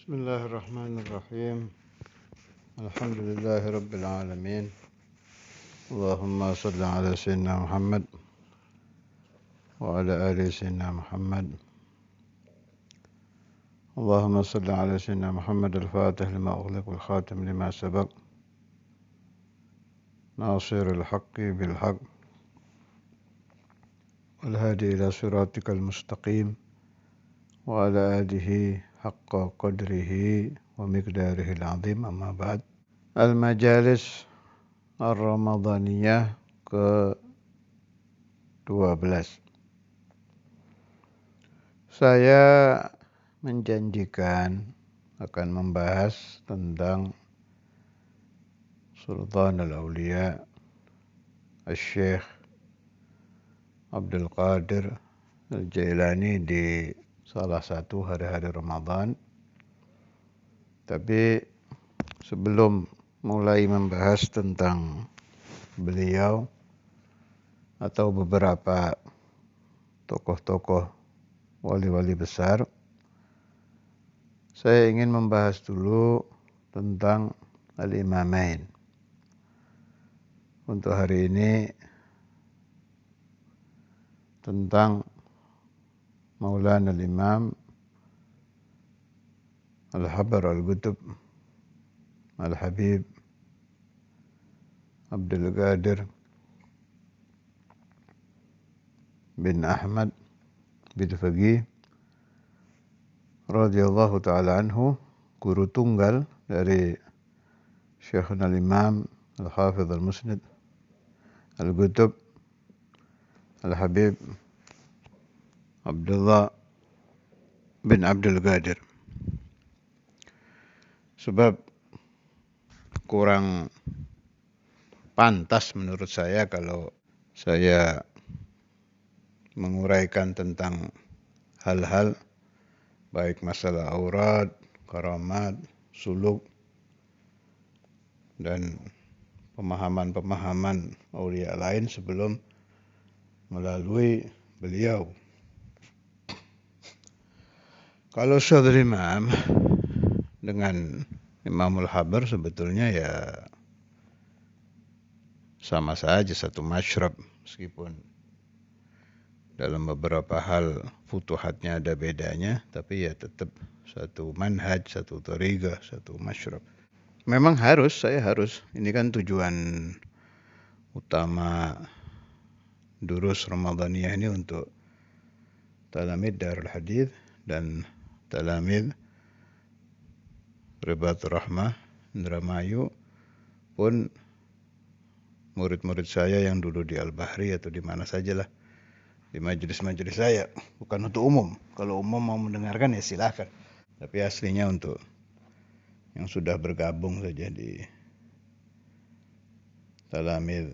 Bismillahirrahmanirrahim. Alhamdulillahi Rabbil alamin. Allahumma salli ala Sayyidina Muhammad wa ala ali Sayyidina Muhammad. Allahumma salli ala Sayyidina Muhammad al-Fatih lima ughliq wal khatim lima sabaq. Nasiril haqqi bil haqq. Wal hadi ila siratikal mustaqim. Wa ala alihi haqqa qadrihi wa miqdarihi al-azim, amma ba'd. Al-Majalis Ar-Ramadaniyah ke-12. Saya menjanjikan akan membahas tentang Sultan Al-Awliya Al-Syekh Abdul Qadir Al-Jailani di salah satu hari-hari Ramadan. Tapi sebelum mulai membahas tentang beliau atau beberapa tokoh-tokoh wali-wali besar, saya ingin membahas dulu tentang Al-Imamain. Untuk hari ini tentang Maulana Al-Imam Al-Habar Al-Qutb Al-Habib Abdul Qadir bin Ahmad bin Faqih radhiyallahu ta'ala anhu, guru tunggal dari Syekhuna Al-Imam Al-Hafidh Al-Musnid Al-Qutb Al-Habib Abdullah bin Abdul Qadir. Sebab kurang pantas menurut saya kalau saya menguraikan tentang hal-hal baik masalah aurat, karamat, suluk, dan pemahaman-pemahaman aulia lain sebelum melalui beliau. Kalau Saudara Imam dengan Imamul Habar sebetulnya ya sama saja, satu masyrab, meskipun dalam beberapa hal futuhatnya ada bedanya, tapi ya tetap satu manhaj, satu thariqah, satu masyrab. Memang saya harus, ini kan tujuan utama durus Ramadaniyah ini untuk talamid Darul Hadith dan talamid Ribatul Rahmah Indramayu, pun murid-murid saya yang dulu di Al-Bahri atau di mana sajalah, di majelis-majelis saya, bukan untuk umum. Kalau umum mau mendengarkan ya silahkan, tapi aslinya untuk yang sudah bergabung saja di talamid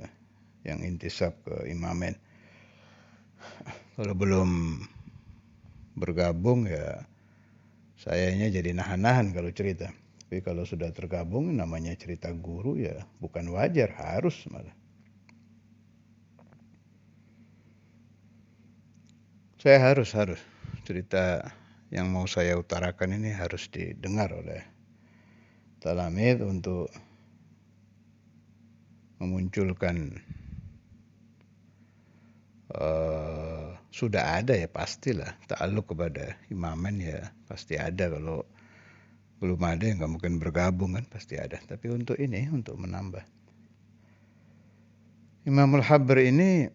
yang intisab ke Imamain. Kalau belum bergabung ya sayanya jadi nahan-nahan kalau cerita. Tapi kalau sudah tergabung, namanya cerita guru ya bukan wajar, harus malah. Saya harus cerita yang mau saya utarakan ini harus didengar oleh talamid untuk memunculkan sudah ada ya pastilah ta'alluq kepada Imamain, ya pasti ada. Kalau belum ada ya nggak mungkin bergabung kan, pasti ada. Tapi untuk ini, untuk menambah, Imamul Habar ini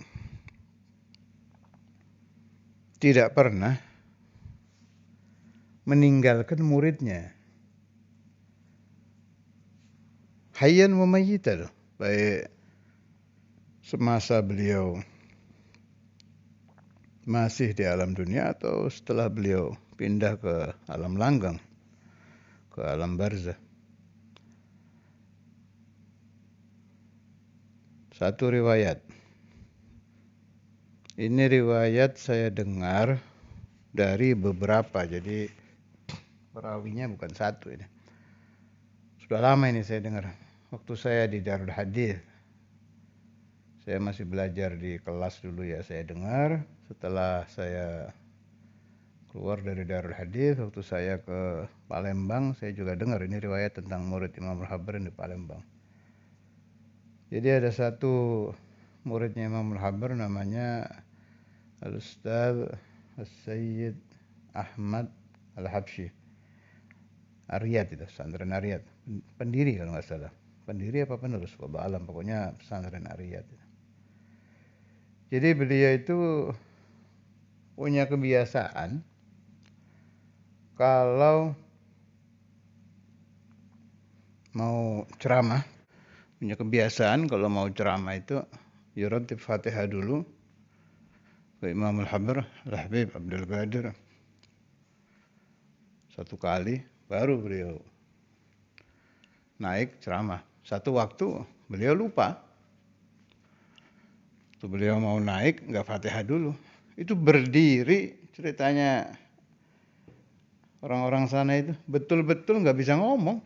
tidak pernah meninggalkan muridnya, hayyan wa mayyitan, baik semasa beliau masih di alam dunia atau setelah beliau pindah ke alam langgang, ke alam barzah. Satu riwayat, ini riwayat saya dengar dari beberapa, jadi perawinya bukan satu ini. Sudah lama ini saya dengar, waktu saya di Darul Hadith. Saya masih belajar di kelas dulu ya, saya dengar. Setelah saya keluar dari Darul Hadis, waktu saya ke Palembang, saya juga dengar ini riwayat tentang murid Imam Al-Habr di Palembang. Jadi ada satu muridnya Imam Al-Habr namanya Al-Ustaz As-Sayyid Ahmad Al-Habsyi. Ariyat itu, pesantren Ariyat. Pendiri kalau nggak salah. Pendiri apa penerus? Wallahu alam, pokoknya pesantren Ariyat. Jadi beliau itu punya kebiasaan kalau mau ceramah, itu yuratib Fatihah dulu ke Imam Al-Habr, Al-Habib Abdul Qadir satu kali, baru beliau naik ceramah. Satu waktu beliau lupa, waktu beliau mau naik nggak Fatihah dulu, itu berdiri, ceritanya orang-orang sana itu betul-betul nggak bisa ngomong,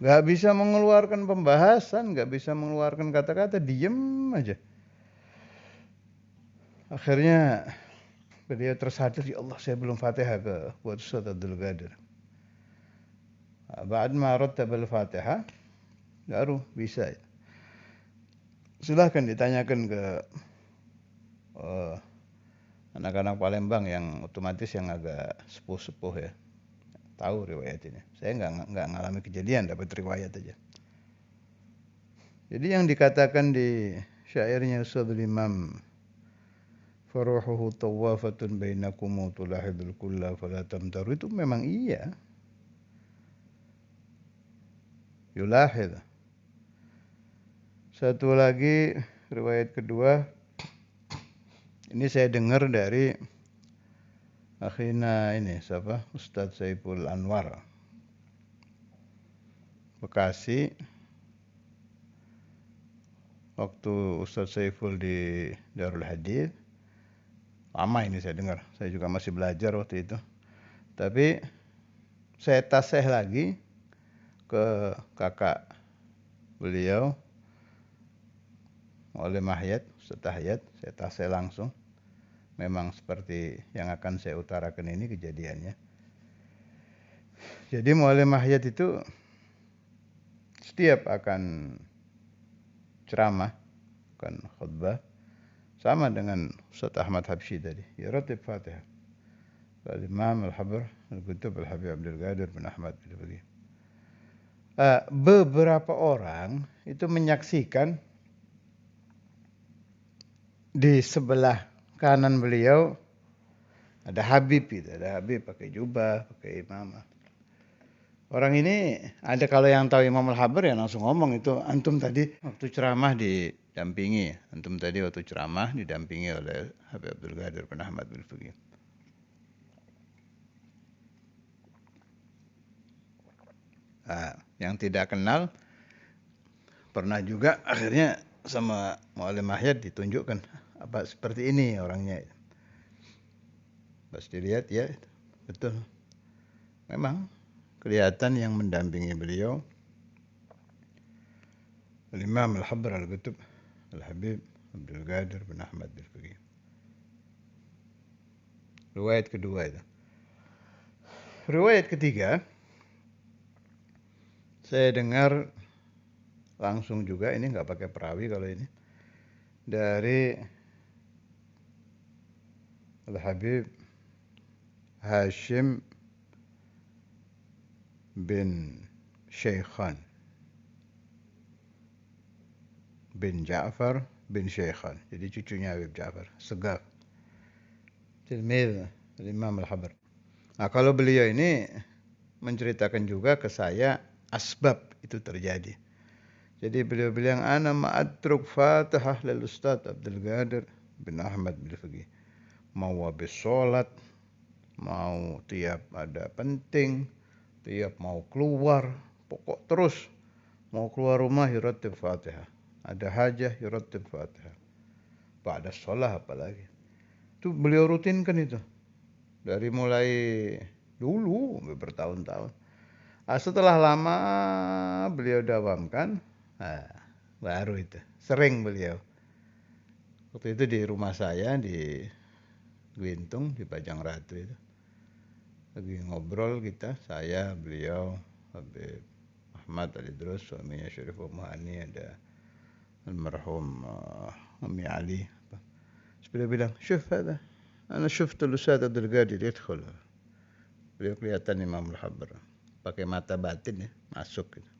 nggak bisa mengeluarkan pembahasan, nggak bisa mengeluarkan kata-kata, diem aja. Akhirnya beliau tersadar, ya Allah saya belum Fatihah buat Ustaz Abdul Qadir. Ba'd ma rattabal Fatihah baru bisa. Silahkan ditanyakan ke anak-anak Palembang yang otomatis yang agak sepuh-sepuh ya, tahu riwayat ini. Saya nggak ngalami kejadian, dapat riwayat aja. Jadi yang dikatakan di syairnya Ustadzul Imam, faruhuhu tawafatun bainakum tulahidul kulla fala tamtaru, itu memang iya. Yulahid. Satu lagi riwayat kedua, ini saya dengar dari akhina ini siapa? Ustadz Saiful Anwar Bekasi. Waktu Ustadz Saiful di Darul Hadis, lama ini saya dengar, saya juga masih belajar waktu itu. Tapi saya tasih lagi ke kakak beliau oleh Mahyat, Ustadz Tahyat, saya tasih langsung. Memang seperti yang akan saya utarakan ini kejadiannya. Jadi Mu'allim Mahyat itu setiap akan ceramah, akan khutbah, sama dengan Ustadz Ahmad Habsyi tadi, yuratib Fatihah. Al-Imam Al-Habr Al-Qutub Al-Habib Abdul Qadir bin Ahmad gitu begitu. Beberapa orang itu menyaksikan di sebelah kanan beliau ada Habib gitu, ada Habib pakai jubah, pakai imamah. Orang ini ada, kalau yang tahu Imam Al-Habr ya langsung ngomong itu, antum tadi waktu ceramah didampingi oleh Habib Abdul Qadir bin Ahmad bin Fuqih. Yang tidak kenal pernah juga akhirnya sama Mu'allim Mahyat ditunjukkan apa seperti ini orangnya. Pas dilihat ya betul, memang kelihatan yang mendampingi beliau Al-Imam Al-Habr Al-Qutub Al-Habib Abdul Qadir bin Ahmad bin Fuqih. Riwayat kedua itu. Riwayat ketiga, saya dengar langsung juga, ini nggak pakai perawi kalau ini, dari Al-Habib Hashim bin Shaykhan bin Ja'far bin Shaykhan, jadi cucunya Habib Ja'far Segaf, tilmid Imam Al-Habr. Nah, kalau beliau ini menceritakan juga ke saya asbab itu terjadi. Jadi beliau bilang, ana ma'atruk Fatihah lil Ustadz Abdul Qadir bin Ahmad bin Fuqih. Mau habis sholat, mau tiap ada penting, tiap mau keluar, pokok terus mau keluar rumah yuratib Fatihah. Ada hajah yuratib Fatihah. Pada sholat apalagi. Itu beliau rutinkan itu. Dari mulai dulu bertahun-tahun. Setelah lama beliau dawamkan, baru itu sering beliau. Waktu itu di rumah saya di Gelintung di Pajang Ratu itu. Lagi ngobrol kita, saya, beliau, Habib Ahmad Ali Idrus, suaminya Syarif Muhani, ada almarhum Umi Ali. Terus beliau bilang, "Syuf ada, ana syuftul Ustaz Abdul Qadir yadkhul." Beliau kelihatan Imam Al-Habr, pakai mata batin ya, masuk gitu.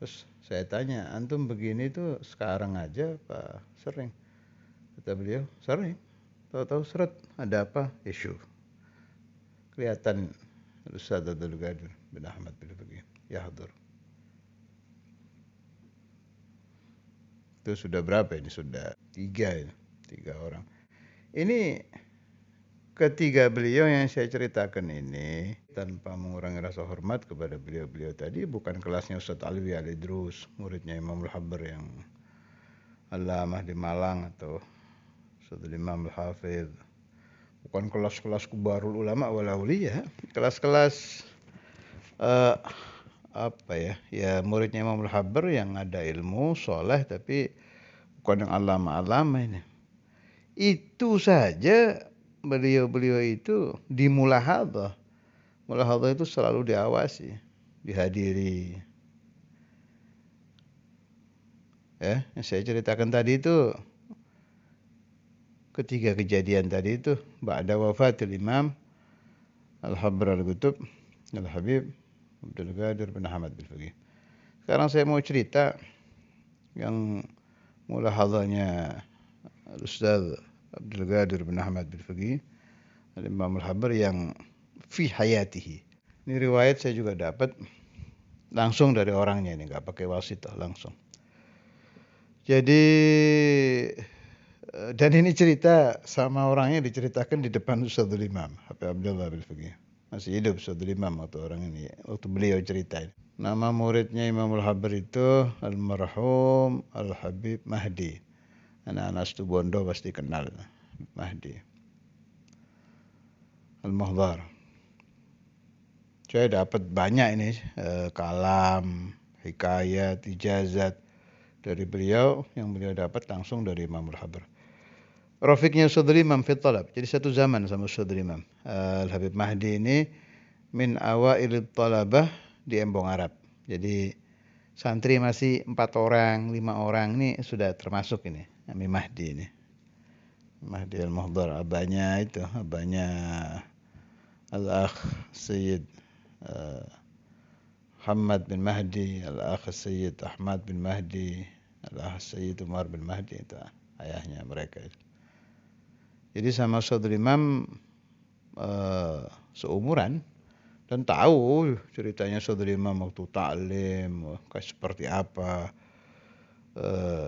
Terus saya tanya, antum begini tuh sekarang aja apa sering? Kata beliau, sering. Tahu-tahu seret, ada apa? Isu. Kelihatan Ustaz Abdul Qadir bin Ahmad bin Faqih yahdur. Itu sudah berapa ini? Sudah 3 orang. Ini ketiga beliau yang saya ceritakan ini, tanpa mengurangi rasa hormat kepada beliau-beliau tadi, bukan kelasnya Ustaz Alwi Ali Idrus, muridnya Imam Al-Habr yang Alamah di Malang, atau Ustaz Imam Al-Hafidh. Bukan kelas-kelas kubarul ulama wal auliya, kelas-kelas muridnya Imam Al-Habr yang ada ilmu, soleh, tapi bukan yang alama-alama ini. Itu saja beliau-beliau itu di mulahadhah. Mulahadhah itu selalu diawasi, dihadiri. Ya, yang saya ceritakan tadi itu ketiga kejadian tadi itu ba'da wafatil Imam Al-Habr Al-Qutub Al-Habib Abdul Qadir bin Ahmad bin Faqih. Sekarang saya mau cerita yang mulahadhahnya Ustaz Abdul Qadir bin Ahmad bin Faqih Al-Imam Al-Habr yang fi hayatihi. Ini riwayat saya juga dapat langsung dari orangnya, ini nggak pakai wasitah, langsung. Jadi dan ini cerita sama orangnya diceritakan di depan Ustadzul Imam Habib Abdullah bin Faqih. Masih hidup Ustadzul Imam waktu orang ini, waktu beliau ceritain. Nama muridnya Imam Al-Habr itu almarhum Al-Habib Mahdi. Anak-anak Situbondo pasti kenal Mahdi Al-Muhdhar. Saya dapat banyak ini kalam, hikayat, ijazat dari beliau yang beliau dapat langsung dari Imam Al-Habr. Rafiqnya Ustadzul Imam fi talab. Jadi satu zaman sama Ustadzul Imam. Al-Habib Mahdi ini min awail talabah di Embong Arab. Jadi santri masih 4 orang, 5 orang, ini sudah termasuk ini Habib Mahdi ini. Mahdi Al-Muhdhar, abahnya Al-Akh Sayyid Muhammad bin Mahdi, Al-Akh Sayyid Ahmad bin Mahdi, Al-Akh Sayyid Umar bin Mahdi, itu ayahnya mereka itu. Jadi sama Ustadzul Imam seumuran dan tahu ceritanya Ustadzul Imam waktu taklim, kayak seperti apa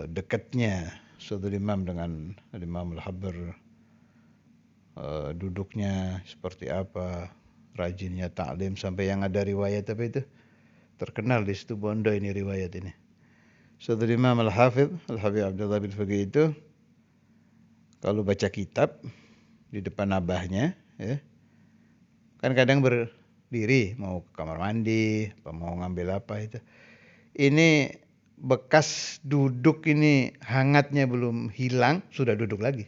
dekatnya Ustadzul Imam dengan Imam Al-Habr, duduknya seperti apa, rajinnya taklim, sampai yang ada riwayat apa itu terkenal di situ Bondo ini riwayat ini. Ustadzul Imam Al-Hafidh Al-Habib Abdullah bin Faqih itu kalau baca kitab di depan abahnya, ya, kan kadang berdiri mau ke kamar mandi, mau ngambil apa itu. Ini bekas duduk ini hangatnya belum hilang, sudah duduk lagi.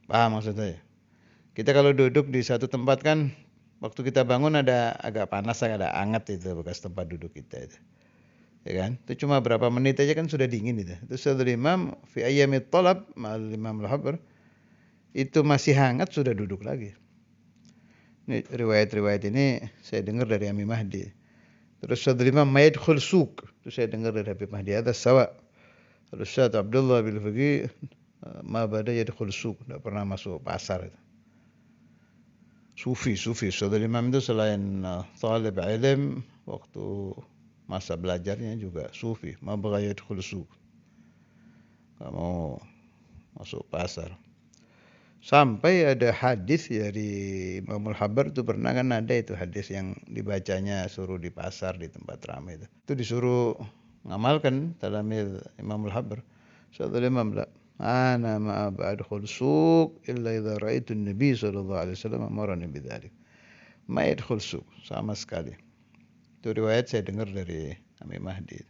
Paham maksud saya? Kita kalau duduk di satu tempat kan, waktu kita bangun ada agak panas, ada hangat itu bekas tempat duduk kita itu. Ya kan? Itu cuma berapa menit aja kan sudah dingin itu. Terus Ustadzul Imam fi ayyamit talab ma'al Imam Al-Habr itu masih hangat, sudah duduk lagi. Ini riwayat-riwayat ini saya dengar dari Ami Mahdi. Terus Ustadzul Imam mayadkhul suq, itu saya dengar dari Habib Mahdi. Ada sawa. Ustaz Abdullah bin Faqih ma bada yadkhul suq, tidak pernah masuk pasar itu. Sufi. Ustadzul Imam itu selain talib ilm, waktu masa belajarnya juga sufi. Ma bagha yadkhul suq, enggak mau masuk pasar. Sampai ada hadis dari Imam Al-Habr itu, pernah kan ada itu hadis yang dibacanya suruh di pasar, di tempat ramai itu. Itu disuruh ngamalkan talamil Imam Al-Habr. Ustadzul Imam la ana ma ba'adkhul suq illa idza ra'aitu an-nabi sallallahu alaihi wasallam amarani bidzalik. Ma yadkhul suq sama sekali. Itu riwayat saya dengar dari Ami Mahdi.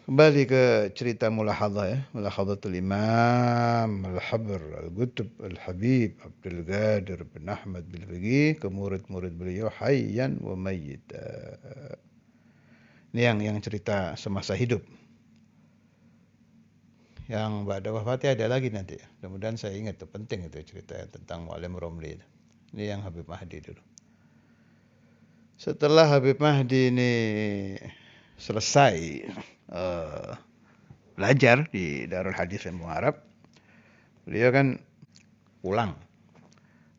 Kembali ke cerita mulahadhah ya. Mulahadhatul Imam Al-Habr Al-Qutb Al-Habib Abdul Qadir bin Ahmad bin Fiqih ke murid-murid beliau hayyan wa mayyita. Ini yang cerita semasa hidup. Yang ba'da wafatnya ada lagi nanti. Mudah-mudahan saya ingat, itu penting itu cerita tentang Muallim Romli. Ini yang Habib Mahdi dulu. Setelah Habib Mahdi ini selesai belajar di Darul Hadis Embung Arab, beliau kan pulang.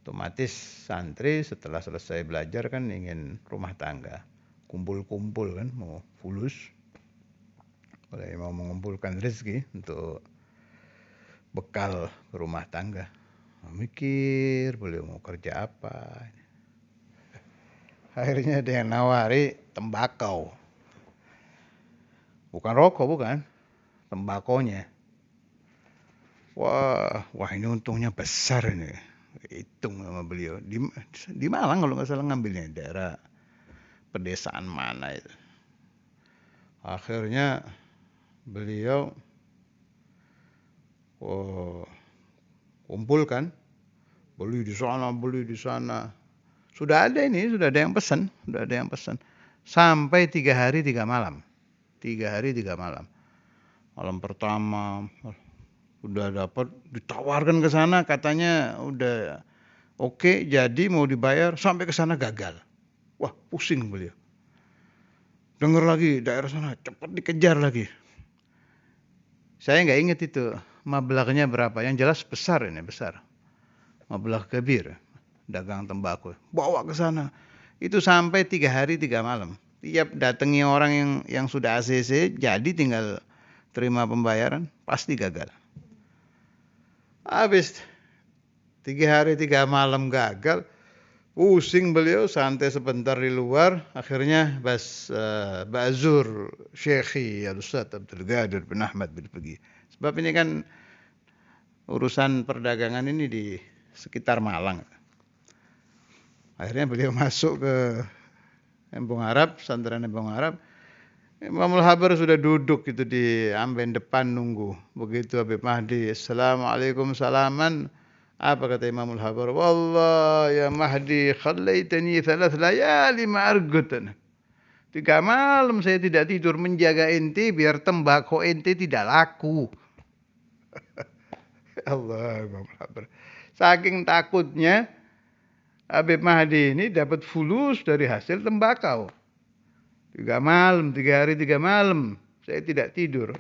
Otomatis santri setelah selesai belajar kan ingin rumah tangga, kumpul-kumpul kan, mau fulus, mau mengumpulkan rezeki untuk bekal rumah tangga. Mikir beliau mau kerja apa. Akhirnya ada yang nawari tembakau. Bukan rokok, bukan. Tembakonya. Wah ini untungnya besar ini. Hitung sama beliau. Di Malang kalau nggak salah ngambilnya, daerah pedesaan mana itu. Akhirnya beliau kumpulkan, beli di sana. Sudah ada yang pesan, sampai 3 hari 3 malam. 3 hari 3 malam. Malam pertama udah dapat, ditawarkan ke sana, katanya udah oke, jadi mau dibayar, sampai ke sana gagal. Wah, pusing beliau. Dengar lagi daerah sana, cepat dikejar lagi. Saya nggak ingat itu mablagnya berapa, yang jelas besar ini, besar. Mablag kabir, dagang tembakau. Bawa ke sana. Itu sampai 3 hari 3 malam. Tiap datangi orang yang sudah ACC, jadi tinggal terima pembayaran, pasti gagal. Habis 3 hari 3 malam gagal, pusing beliau, santai sebentar di luar. Akhirnya Ba'zur Syekhi Al-Ustaz Abdul Qadir bin Ahmad bin Fiqih. Sebab ini kan urusan perdagangan ini di sekitar Malang. Akhirnya beliau masuk ke Embung Arab, pesantren Embung Arab. Imamul Habar sudah duduk gitu di amben depan nunggu. Begitu Habib Mahdi, Assalamualaikum salaman. Apa kata Imamul Habar? Wallah ya Mahdi, khallaitani 3 layali ma'argutan. 3 malam saya tidak tidur menjaga ente biar tembakau ente tidak laku. Allah, Imamul Habar. Saking takutnya Habib Mahdi ini dapat fulus dari hasil tembakau. 3 malam, 3 hari 3 malam saya tidak tidur.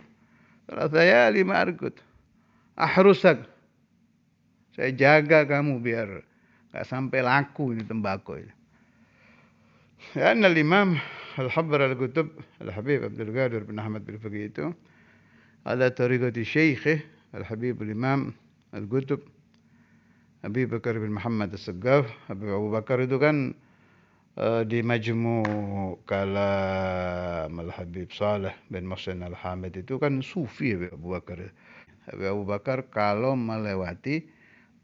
Kalau saya 5 argut. Ahrusak. Saya jaga kamu biar gak sampai laku ini tembakau. Ya, Imam Al-Habr Al-Qutb Al-Habib Abdul Qadir bin Ahmad bin Fiqih itu ala tariqati Syekh Al-Habib Al-Imam Al-Qutb Habib Bakar bin Muhammad As-Saggaf. Habib Abu Bakar itu kan di Majmu' Kalam Al-Habib Saleh bin Muhsin Al-Hamid itu kan sufi Abu Bakar. Habib Abu Bakar kalau melewati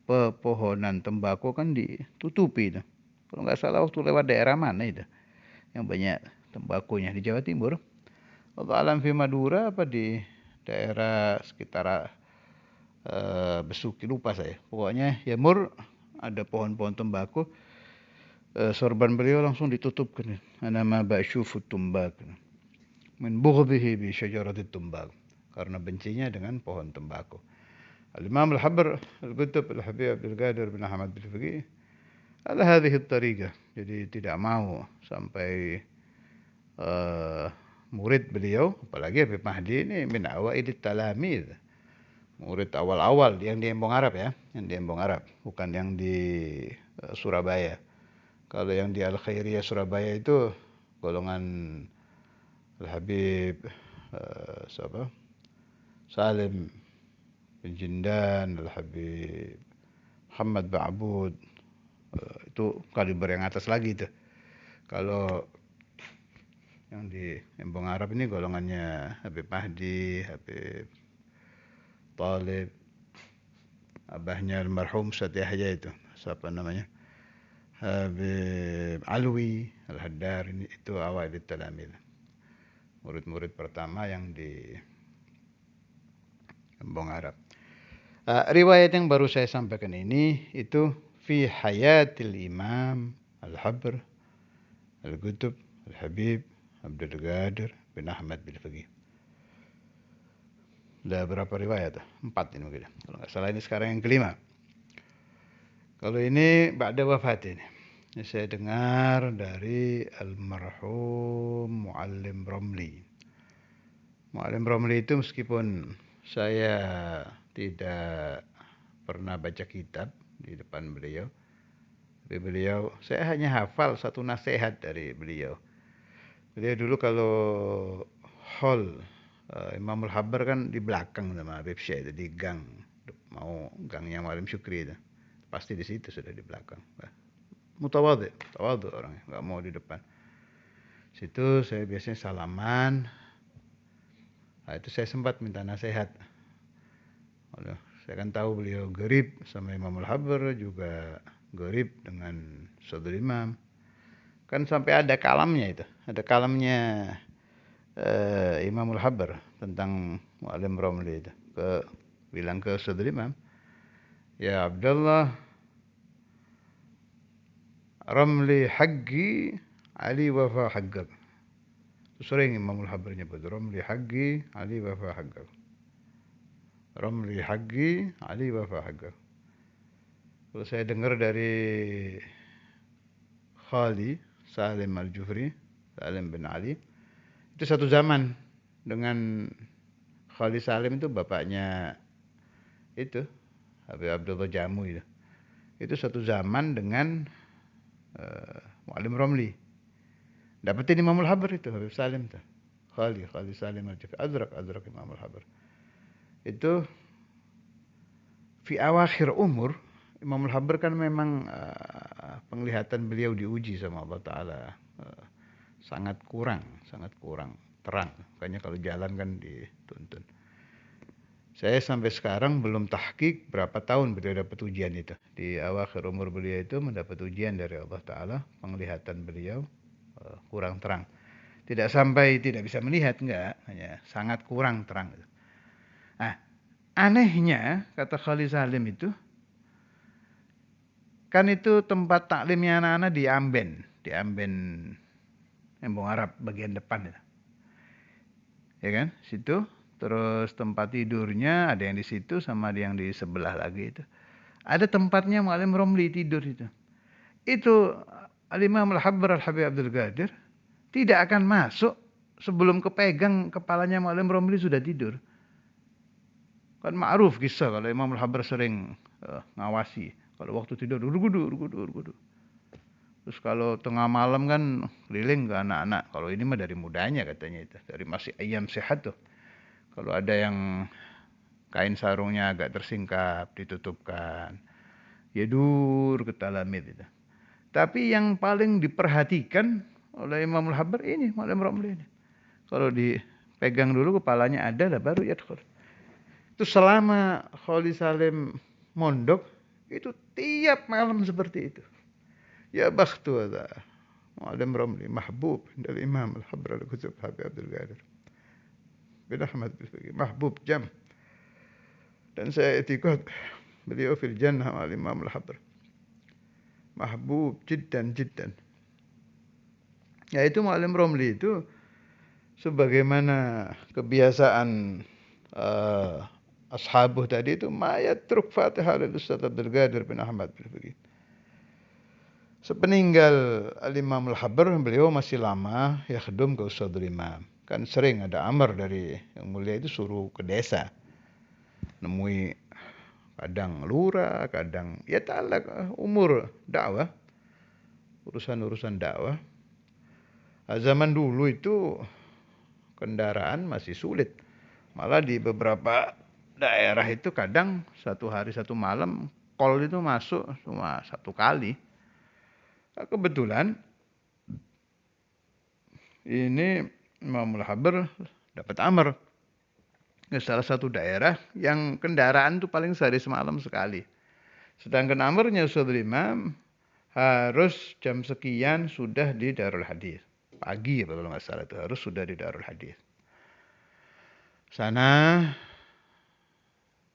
pepohonan tembakau kan ditutupi itu. Kalau nggak salah waktu lewat daerah mana itu yang banyak tembakunya, di Jawa Timur. Atau alam fi Madura apa di daerah sekitar Besuki, lupa saya. Pokoknya ya ada pohon-pohon tembakau. Sorban beliau langsung ditutupkan. Ana ma ba'syufu tumbak. Min bughdhihi bi syajaratit tumbak. Karena bencinya dengan pohon tembakau. Al-Imam Al-Habr Al-Qutb Al-Habib Abdul Qadir bin Ahmad bin Fiqih ala hadhihi tariqah. Jadi tidak mau sampai murid beliau, apalagi Habib Mahdi ini min awailit talamid. Murid awal-awal yang di Embung Arab ya, yang di Embung Arab, bukan yang di Surabaya. Kalau yang di Al-Khairiyah Surabaya itu golongan Al-Habib Salim bin Jindan, Al-Habib Muhammad Ba'bud, itu kaliber yang atas lagi itu. Kalau yang di Embung Arab ini golongannya Habib Mahdi, Habib Talib, abahnya almarhum Ustaz Yahya itu, siapa namanya? Habib Alwi Al-Haddar, ini itu awal di talamil. murid-murid pertama yang di Embong Arab. Riwayat yang baru saya sampaikan ini itu fi hayatil Imam Al-Habr Al-Qutb Al-Habib Abdul Qadir bin Ahmad bin Faqih. Udah berapa riwayat? 4 ini mungkin. Kalau nggak salah ini sekarang yang kelima. Kalau ini ba'da wafat ini. Saya dengar dari almarhum Muallim Romli. Muallim Romli itu meskipun saya tidak pernah baca kitab di depan beliau, tapi beliau, saya hanya hafal satu nasihat dari beliau. Beliau dulu kalau hall Imamul Habbar kan di belakang sama Habib Syekh itu, di gang, mau gangnya Muallim Syukri itu. Pasti di situ sudah di belakang. Mutawadhi orangnya, nggak mau di depan. Situ saya biasanya salaman. Nah, itu saya sempat minta nasihat. Saya kan tahu beliau gharib sama Imamul Habbar, juga gharib dengan Saudara Imam. Kan sampai ada kalamnya itu. Ada kalamnya Imamul Habbar tentang Muallim Romli itu. Bilang ke Saudara Imam, ya Abdullah, Romli haqqi Ali wafa haqqak. Sering Imamul Habbar nyebut Romli haqqi Ali wafa haqqak. Romli haqqi Ali wafa haqqak. Kalau saya dengar dari Khali Salim Al-Jufri, Salim bin Ali, itu satu zaman dengan Khali Salim itu bapaknya itu Habib Abdullah Jamu itu. Itu satu zaman dengan Muallim Romli. Dapetin Imamul Habbar itu Habib Salim tuh. Khali Salim Al-Jufri. Azrak Imamul Habbar. Itu fi awakhir umur, Imamul Habbar kan memang penglihatan beliau diuji sama Allah Ta'ala. Sangat kurang terang. Makanya kalau jalan kan dituntun. Saya sampai sekarang belum tahqiq berapa tahun beliau dapat ujian itu. Di awakhir umur beliau itu mendapat ujian dari Allah Ta'ala. Penglihatan beliau kurang terang. Tidak sampai tidak bisa melihat, enggak. Hanya sangat kurang terang. Nah, anehnya, kata Khalil Salim itu, kan itu tempat taklimnya anak-anak di Amben Embong Arab bagian depan itu. Ya kan? Situ. Terus tempat tidurnya ada yang di situ sama ada yang di sebelah lagi itu. Ada tempatnya Muallim Romli tidur itu. Itu Al-Imam Al-Habbar Al-Habib Abdul Qadir tidak akan masuk sebelum kepegang kepalanya Muallim Romli sudah tidur. Kan ma'ruf kisah kalau Imam Al-Habbar sering ngawasi. Kalau waktu tidur, urgudu. Terus kalau tengah malam kan keliling ke anak-anak. Kalau ini mah dari mudanya katanya itu. Dari masih ayam sehat tuh. Kalau ada yang kain sarungnya agak tersingkap, ditutupkan. Ya dur ke talamid itu. Tapi yang paling diperhatikan oleh Imam Al-Habbar ini, Muallim Romli ini. Kalau dipegang dulu kepalanya ada, baru yadkhul. Itu selama Khalil Salim mondok, itu tiap malam seperti itu. Ya bakhtu hadha Muallim Romli mahbub dari Imam Al-Habbar Al-Qutb Habib Abdul Qadir bin Ahmad bin Faqih, mahbub jam. Dan saya etikad beliau fil jannah al Imam Al-Habbar. Mahbub jiddan. Yaitu Muallim Romli itu sebagaimana kebiasaan ashabuh tadi itu mayatruk Fatihah lil Ustaz Abdul Qadir bin Ahmad bin Faqih. Sepeninggal Al-Imam Al-Habbar, beliau masih lama yakhdum ke Ustadzul Imam. Kan sering ada amar dari yang mulia itu suruh ke desa. Nemui kadang lurah, kadang ya ta'ala umur dakwah. Urusan dakwah. Zaman dulu itu kendaraan masih sulit. Malah di beberapa daerah itu kadang satu hari satu malam kol itu masuk cuma satu kali. Kebetulan ini Imam Al-Habbar dapat amar ke salah satu daerah yang kendaraan itu paling sehari semalam sekali. Sedangkan amarnya Ustadzul Imam harus jam sekian sudah di Darul Hadis. pagi kalau nggak salah itu harus sudah di Darul Hadis. Sana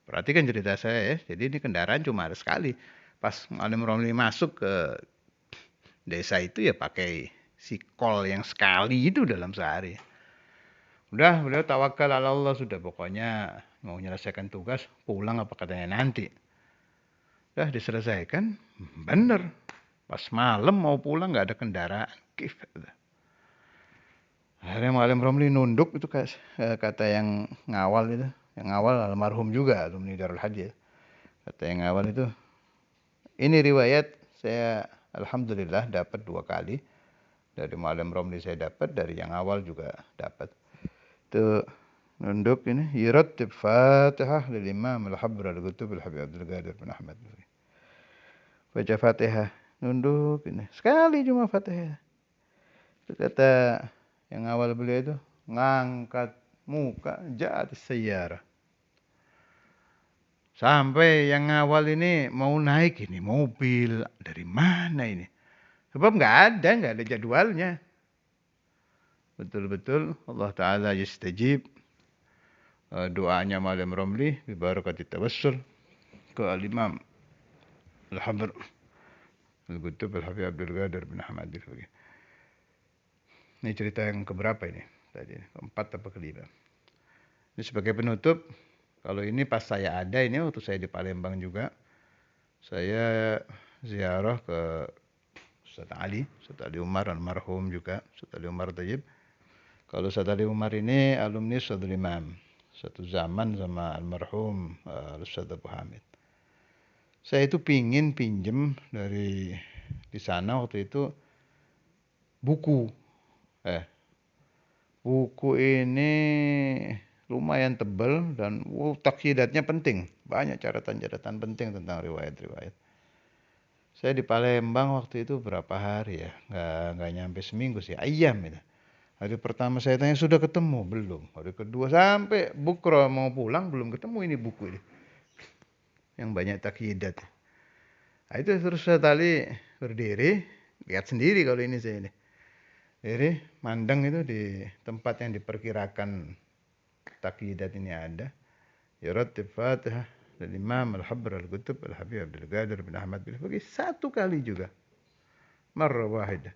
perhatikan cerita saya ya. Jadi ini kendaraan cuma ada sekali. Pas Alim Romli masuk ke desa itu ya pakai si kol yang sekali itu dalam sehari. Udah beliau tawakal ala Allah sudah, pokoknya mau menyelesaikan tugas pulang apa katanya nanti. Udah diselesaikan, bener. Pas malam mau pulang nggak ada kendaraan. Akhirnya Alim Romli nunduk itu kata yang ngawal itu. Yang ngawal almarhum juga alumni Darul Hadis. Kata yang ngawal itu, ini riwayat saya alhamdulillah dapat 2 kali. Dari Alim Romli saya dapat, dari yang awal juga dapat. Itu nunduk ini, yurattib Fatihah lil Imam al-Habr al-Qutub al-Habib Abdul Qadir bin Ahmad. Baca Fatihah, nunduk ini. Sekali cuma Fatihah. Itu kata yang awal beliau itu, ngangkat muka jadi sayyarah. Sampai yang awal ini mau naik ini mobil, dari mana ini? Sebab nggak ada jadwalnya. Betul-betul Allah Ta'ala yastajib doanya Alim Romli bibarakati tawassul ke Al-Imam Al-Habr Al-Qutub Al-Habib Abdul Qadir bin Ahmad. Ini cerita yang keberapa ini? Tadi keempat apa kelima? Ini sebagai penutup, kalau ini pas saya ada ini waktu saya di Palembang juga, saya ziarah ke Ustaz Ali Umar almarhum juga, Ustaz Ali Umar Tayyib. Kalau Ustaz Ali Umar ini alumni Ustaz Imam, satu zaman sama almarhum Ustaz Abu Hamid. Saya itu pingin pinjem dari di sana waktu itu buku. Buku ini lumayan tebal dan takyidatnya penting. Banyak catatan-catatan penting tentang riwayat-riwayat. Saya di Palembang waktu itu berapa hari ya? Nggak nyampe seminggu sih, ayam itu. Hari pertama saya tanya sudah ketemu? Belum. Hari kedua sampai bukro mau pulang belum ketemu ini buku ini. Yang banyak takyidat. Nah, itu terus saya tali berdiri, lihat sendiri kalau ini saya ini. Jadi mandang itu di tempat yang diperkirakan takyidat ini ada. Yurattib Fatihah dan Imam Al-Habr Al-Qutub Al-Habib Abdul Qadir bin Ahmad bagi 1 kali juga. Marrah wahidah.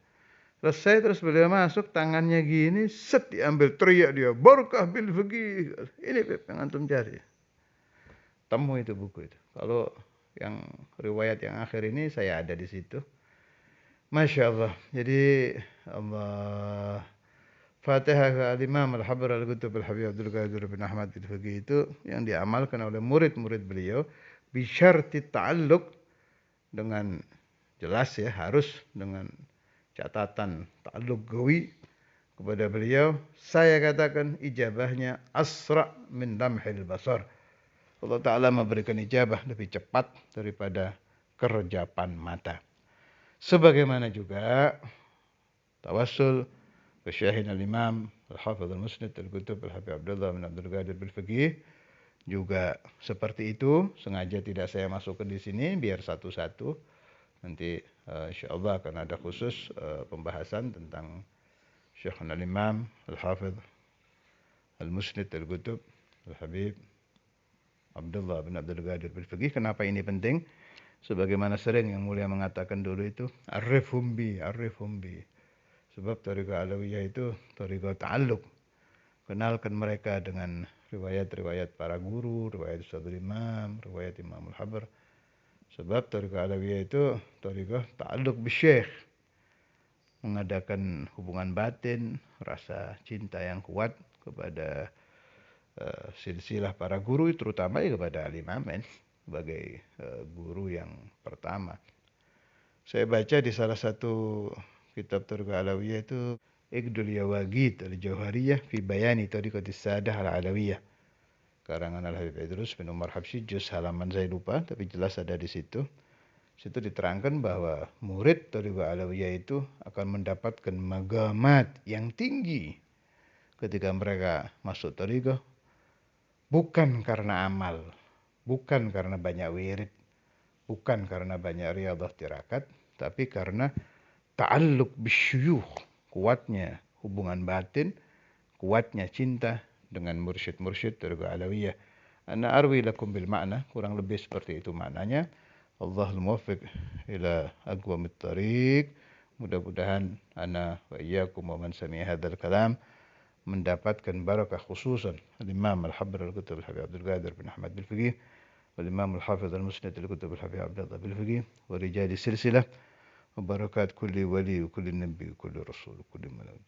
Selesai terus beliau masuk, tangannya gini, set diambil, teriak dia, barakah bil fiqih. Ini yang antum cari. Temu itu buku itu. Kalau yang riwayat yang akhir ini saya ada di situ. Masya Allah. Jadi Allah Fatihah ke Al-Imam Al-Habr Al-Qutub Al-Habib Abdul Qadir bin Ahmad Al-Fiqih itu yang diamalkan oleh murid-murid beliau bisyarti ta'alluq, dengan jelas ya, harus dengan catatan ta'alluq gawi kepada beliau. Saya katakan ijabahnya asra' min lamhil basar. Allah Ta'ala memberikan ijabah lebih cepat daripada kerejapan mata. Sebagaimana juga tawassul Syahin al-Imam Al-Hafidh al-Musnid Al-Qutub Al-Habib Abdullah bin Abdul Qadir bil-Fiqih juga seperti itu. Sengaja tidak saya masukkan di sini biar satu-satu. Nanti insyaallah akan ada khusus pembahasan tentang Syahin al-Imam Al-Hafidh al-Musnid Al-Qutub Al-Habib Abdullah bin Abdul Qadir bil-Fiqih. Kenapa ini penting? Sebagaimana sering yang mulia mengatakan dulu itu, arifhum bi. Sebab Thariqah Alawiyah itu Thariqah ta'alluq. Kenalkan mereka dengan riwayat-riwayat para guru, riwayat Ustaz Imam, riwayat Imam Al-Habr. Sebab Thariqah Alawiyah itu Thariqah ta'alluq bisyekh. Mengadakan hubungan batin, rasa cinta yang kuat kepada silsilah para guru, terutama kepada Al-Imamain sebagai guru yang pertama. Saya baca di salah satu kitab Thariqah Alawiyah itu Iqdul Yawagid Al-Jauhariyah fi Bayani Thariqatis Sadah Al-Alawiyah, karangan Al-Habib Idrus bin Umar Habsyi, juz halaman saya lupa tapi jelas ada di situ. Situ diterangkan bahwa murid Thariqah Alawiyah itu akan mendapatkan magamat yang tinggi ketika mereka masuk Thariqah, bukan karena amal, bukan karena banyak wirid, bukan karena banyak riyadhah tirakat, tapi karena ta'alluq bisyuyukh, kuatnya hubungan batin, kuatnya cinta dengan mursyid-mursyid Tariqah Alawiyah. Ana arwi lakum bil makna, kurang lebih seperti itu maknanya. Allahul muwaffiq ila aqwamit thariq. Mudah-mudahan ana wa iyyakum wa man sami'a hadzal kalam mendapatkan barakah khususan Al-Imam Al-Habr Al-Qutb Al-Habib Abdul Qadir bin Ahmad Bil-Fiqih, wal-Imam Al-Hafiz Al-Musnad Al-Qutb Al-Habib Abdullah Bil-Fiqih, wa rijal silsilah, wa barakat kulli wali wa kulli nabi wa kulli rasul wa kulli malak.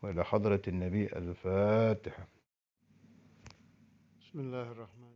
Wa ila hadratin nabi al-Fatiha. Bismillahirrahmanirrahim.